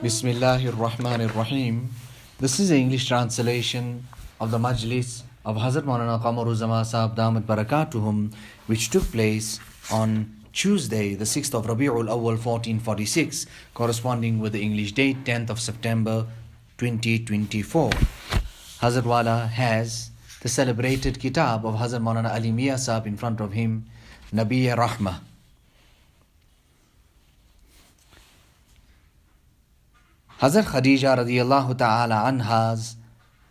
Bismillahir Rahmanir Rahim. This is the English translation of the Majlis of Hazrath Maulana Qamar Uzzaman Saheb Damat Barakatuhum, which took place on Tuesday, the 6th of Rabi'ul Awwal 1446, corresponding with the English date 10th of September 2024. Hazrat Wala has the celebrated kitab of Hazrat Maulana Ali Mia Saheb in front of him, Nabiya Rahmah. Hazrat Khadija radiyallahu ta'ala anha's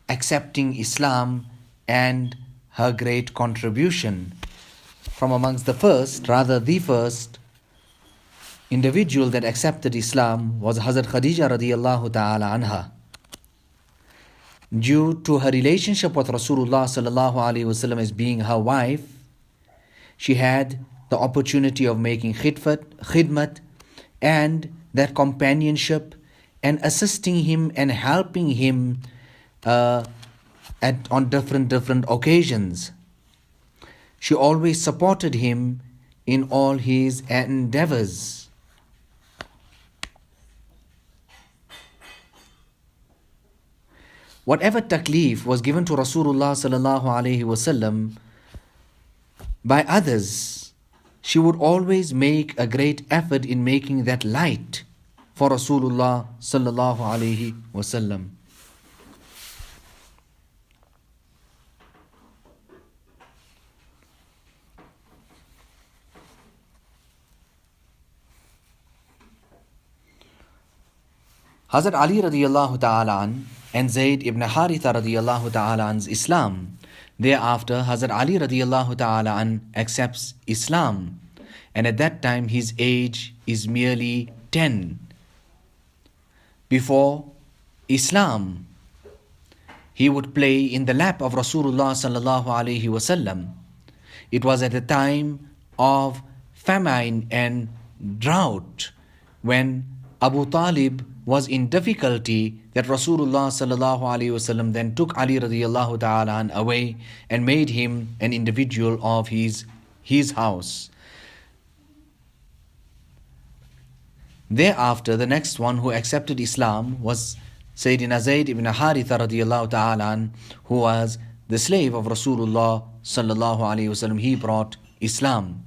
accepting Islam and her great contribution. From amongst the first individual that accepted Islam was Hazrat Khadija radiyallahu ta'ala anha. Due to her relationship with Rasulullah sallallahu alaihi wasallam as being her wife, she had the opportunity of making khidmat and that companionship and assisting him and helping him on different occasions. She always supported him in all his endeavors. Whatever taklif was given to Rasulullah sallallahu alaihi wasallam by others, she would always make a great effort in making that light for Rasulullah sallallahu alaihi wasallam. Hazrat Ali radiyallahu ta'ala an and Zayd ibn Haritha radiyallahu ta'ala an's Islam. Thereafter, Hazrat Ali radiyallahu ta'ala an accepts Islam, and at that time his age is merely 10. Before Islam, he would play in the lap of Rasulullah sallallahu alaihi wasallam. It was at a time of famine and drought when Abu Talib was in difficulty that Rasulullah sallallahu alaihi wasallam then took Ali radiyallahu ta'ala away and made him an individual of his house. Thereafter, the next one who accepted Islam was Sayyidina Zayd ibn Haritha radiyallahu ta'ala, who was the slave of Rasulullah sallallahu alaihi wasallam. He brought Islam.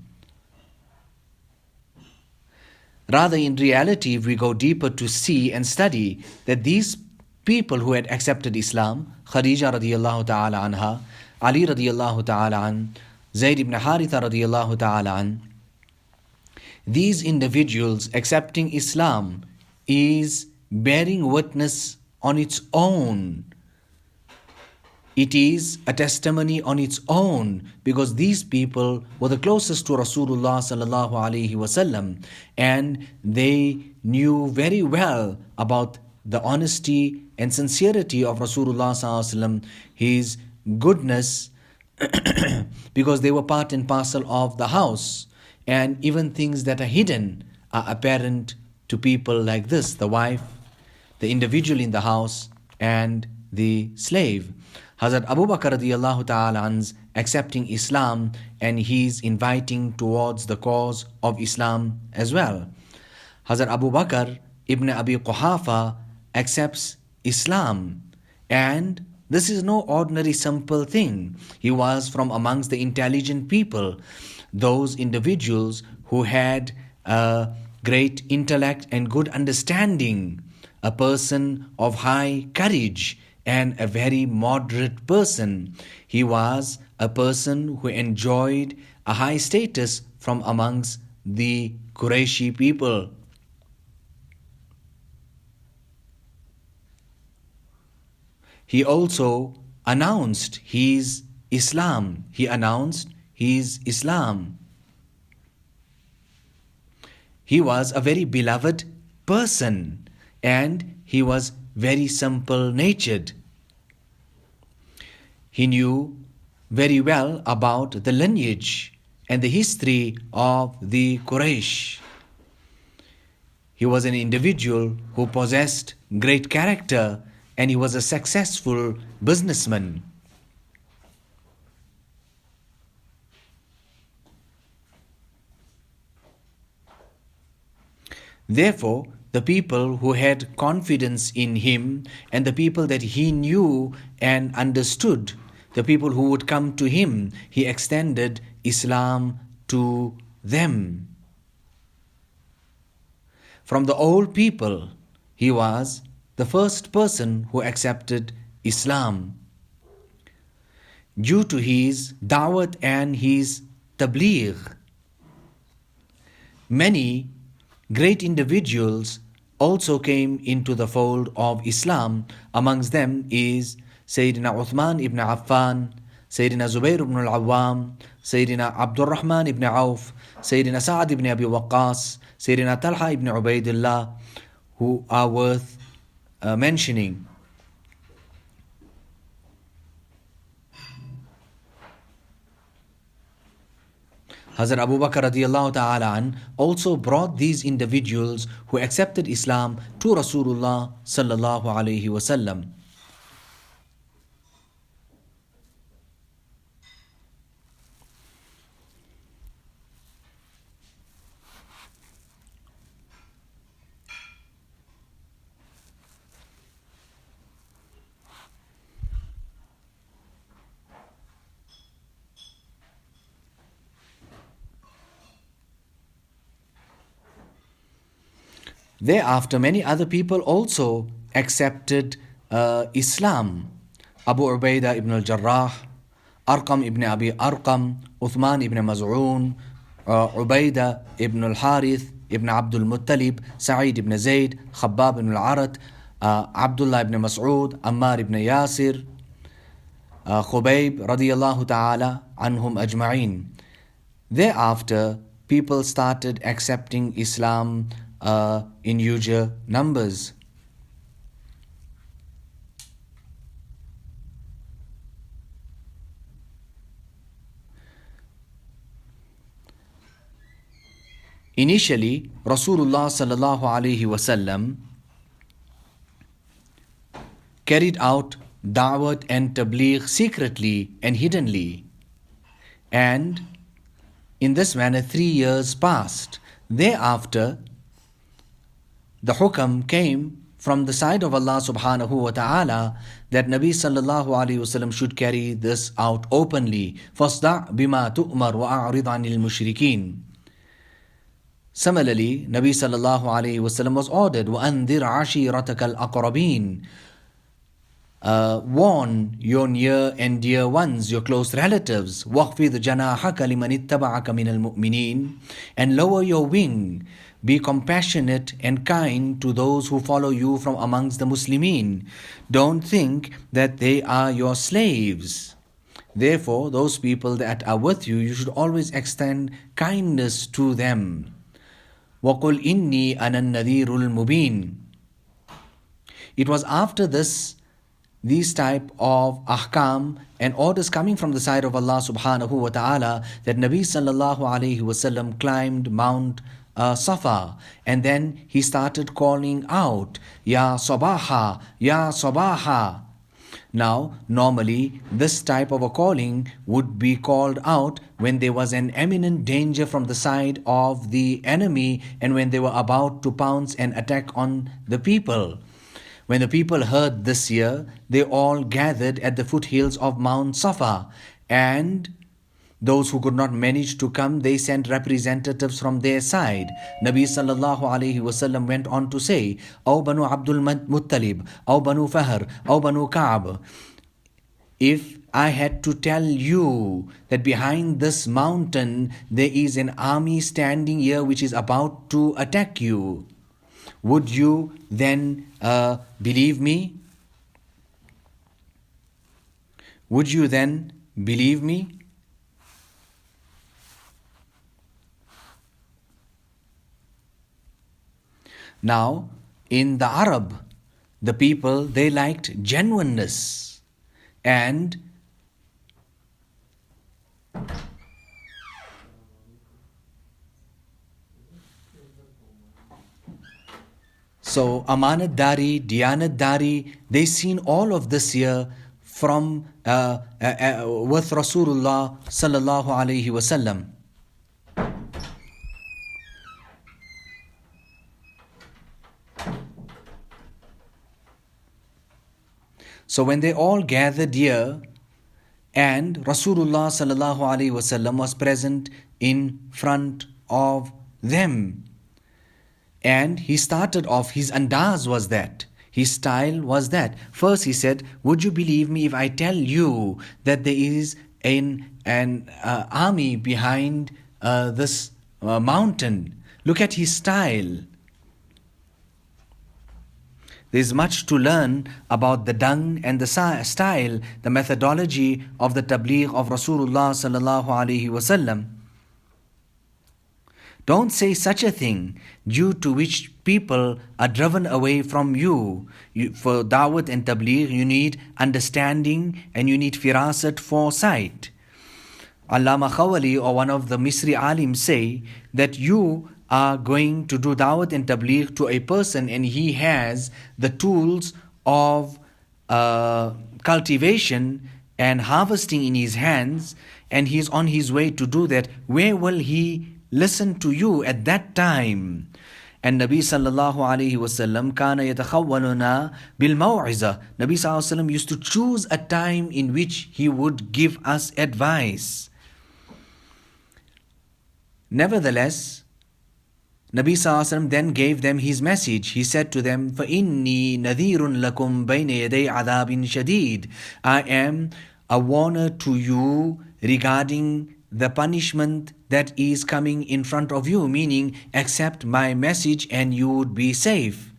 Rather, in reality, if we go deeper to see and study that these people who had accepted Islam, Khadija radiyallahu ta'ala anha, Ali radiyallahu ta'ala an, Zayd ibn Haritha radiyallahu ta'ala an, these individuals accepting Islam is bearing witness on its own. It is a testimony on its own because these people were the closest to Rasulullah sallallahu alaihi wasallam, and they knew very well about the honesty and sincerity of Rasulullah sallallahu alaihi wasallam, his goodness, because they were part and parcel of the house. And even things that are hidden are apparent to people like this: the wife, the individual in the house, and the slave. Hazrat Abu Bakr radiyallahu ta'ala an's accepting Islam, and he's inviting towards the cause of Islam as well. Hazrat Abu Bakr ibn Abi Quhafa accepts Islam, and this is no ordinary simple thing. He was from amongst the intelligent people, those individuals who had a great intellect and good understanding, a person of high courage and a very moderate person. He was a person who enjoyed a high status from amongst the Qurayshi people. He also announced his Islam. He was a very beloved person, and he was very simple-natured. He knew very well about the lineage and the history of the Quraysh. He was an individual who possessed great character, and he was a successful businessman. Therefore, the people who had confidence in him and the people that he knew and understood, the people who would come to him, he extended Islam to them. From the old people, he was the first person who accepted Islam. Due to his da'wat and his tabligh, many great individuals also came into the fold of Islam. Amongst them is Sayyidina Uthman ibn Affan, Sayyidina Zubair ibn al-Awwam, Sayyidina Abdul Rahman ibn Auf, Sayyidina Sa'ad ibn Abi Waqqas, Sayyidina Talha ibn Ubaidullah, who are worth mentioning. Hazrat Abu Bakr radiallahu ta'ala an also brought these individuals who accepted Islam to Rasulullah sallallahu alayhi wasallam. Thereafter, many other people also accepted Islam. Abu Ubaidah ibn al-Jarrah, Arqam ibn Abi Arqam, Uthman ibn Maz'un, Ubaidah ibn al-Harith ibn Abdul Muttalib, Sa'id ibn Zayd, Khabbab ibn al-Arat, Abdullah ibn Mas'ud, Ammar ibn Yasir, Khubayb radiyallahu ta'ala anhum ajma'in. Thereafter, people started accepting Islam in huger numbers. Initially, Rasulullah sallallahu alaihi wasallam carried out da'wat and tabligh secretly and hiddenly, and in this manner 3 years passed. Thereafter, the hukam came from the side of Allah subhanahu wa ta'ala that Nabi sallallahu alayhi wasallam should carry this out openly. فَاصْدَعْ بِمَا تُؤْمَرْ وَأَعْرِضْ عَنِ الْمُشْرِكِينَ. Similarly, Nabi sallallahu alayhi wasallam was ordered, وَأَنذِرْ عَشِيرَتَكَ الْأَقْرَبِينَ. Warn your near and dear ones, your close relatives. وَخْفِضْ جَنَاحَكَ لِمَنِ اتَّبَعَكَ مِنَ الْمُؤْمِنِينَ. And lower your wing. Be compassionate and kind to those who follow you from amongst the Muslimin. Don't think that they are your slaves. Therefore, those people that are with you, you should always extend kindness to them. وَقُلْ إِنِّي أَنَا النَّذِيرُ الْمُبِينَ. It was after these type of ahkam and orders coming from the side of Allah subhanahu wa ta'ala that Nabi sallallahu alayhi wasallam climbed Mount Safa, and then he started calling out, Ya Sabaha, Ya Sabaha. Now, normally, this type of a calling would be called out when there was an imminent danger from the side of the enemy and when they were about to pounce and attack on the people. When the people heard this year, they all gathered at the foothills of Mount Safa, and those who could not manage to come, they sent representatives from their side. Nabi sallallahu alayhi wasallam went on to say, O Banu Abdul Muttalib, O Banu Fahr, O Banu Ka'b, if I had to tell you that behind this mountain there is an army standing here which is about to attack you, would you then believe me? Would you then believe me? Now, in the Arab, the people, they liked genuineness, and so Amanat Dari, Diyanat Dari, they seen all of this here from with Rasulullah sallallahu alaihi wasallam. So when they all gathered here, and Rasulullah sallallahu alaihi wasallam was present in front of them, and he started off, his andaz was that, his style was that. First he said, would you believe me if I tell you that there is an army behind this mountain? Look at his style. There's much to learn about the dung and the style, the methodology of the tabligh of Rasulullah sallallahu alaihi wasallam. Don't say such a thing due to which people are driven away from you. For da'wat and tabligh, you need understanding and you need firasat, foresight. Allama Khawali, or one of the Misri alims, say that you are going to do da'wat and tabligh to a person and he has the tools of cultivation and harvesting in his hands, and he's on his way to do that. Where will he listen to you at that time? And Nabi sallallahu alayhi wasallam kana yatakhawwaluna bil maw'iza. Nabi sallallahu alayhi wasallam used to choose a time in which he would give us advice. Nevertheless, Nabi sallallahu alayhi wasallam then gave them his message. He said to them, فَإِنِّي نَذِيرٌ لَكُمْ بَيْنَ يَدَيْ عَذَابٍ شَدِيدٍ. I am a warner to you regarding the punishment that is coming in front of you, meaning accept my message and you would be safe.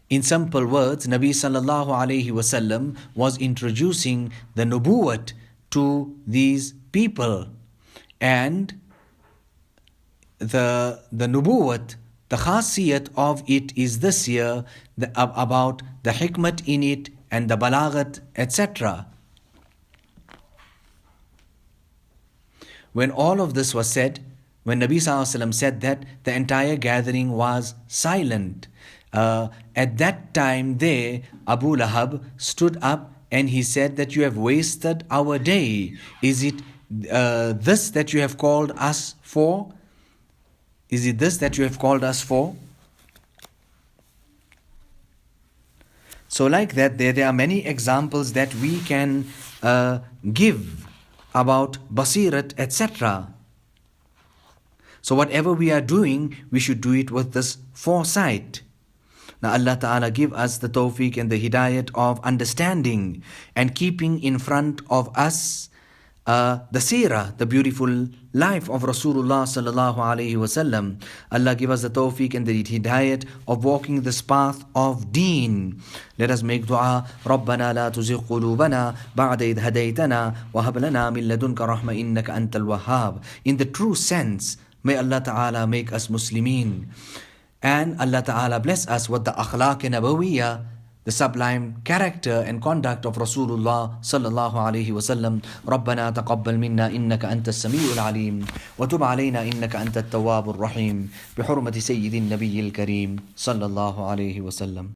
In simple words, Nabi sallallahu alayhi wasallam was introducing the nubuwwat to these people, and the nubuwwat, the khasiyat of it is this year, about the hikmat in it and the balaghat, etc. When all of this was said, when Nabi sallallahu alaihi wasallam said that, the entire gathering was silent. At that time there, Abu Lahab stood up and he said that you have wasted our day. Is it this that you have called us for? Is it this that you have called us for? So like that, there are many examples that we can give about basirat, etc. So whatever we are doing, we should do it with this foresight. Now Allah Ta'ala give us the tawfiq and the hidayat of understanding and keeping in front of us the seerah, the beautiful life of Rasulullah sallallahu alaihi wasallam. Allah give us the tawfiq and the hidayat of walking this path of deen. Let us make dua. رَبَّنَا لَا تُزِغْ قُلُوبَنَا بَعْدَ إِذْ هَدَيْتَنَا وَهَبْ لَنَا مِن لَدُنْكَ رَحْمَةً إِنَّكَ أَنْتَ الْوَهَّابُ. In the true sense, may Allah Ta'ala make us Muslimin. And Allah Ta'ala bless us with the akhlaq nabawiyya, the sublime character and conduct of Rasulullah sallallahu alayhi wasallam. رَبَّنَا تَقَبَّلْ مِنَّا إِنَّكَ أَنْتَ السَّمِيعُ الْعَلِيمُ وَتُبْ عَلَيْنَا إِنَّكَ أَنْتَ التَّوَّابُ الرَّحِيمُ بِحُرْمَةِ سَيِّدِ النَّبِيِّ الْكَرِيمِ صلى الله عليه وسلم.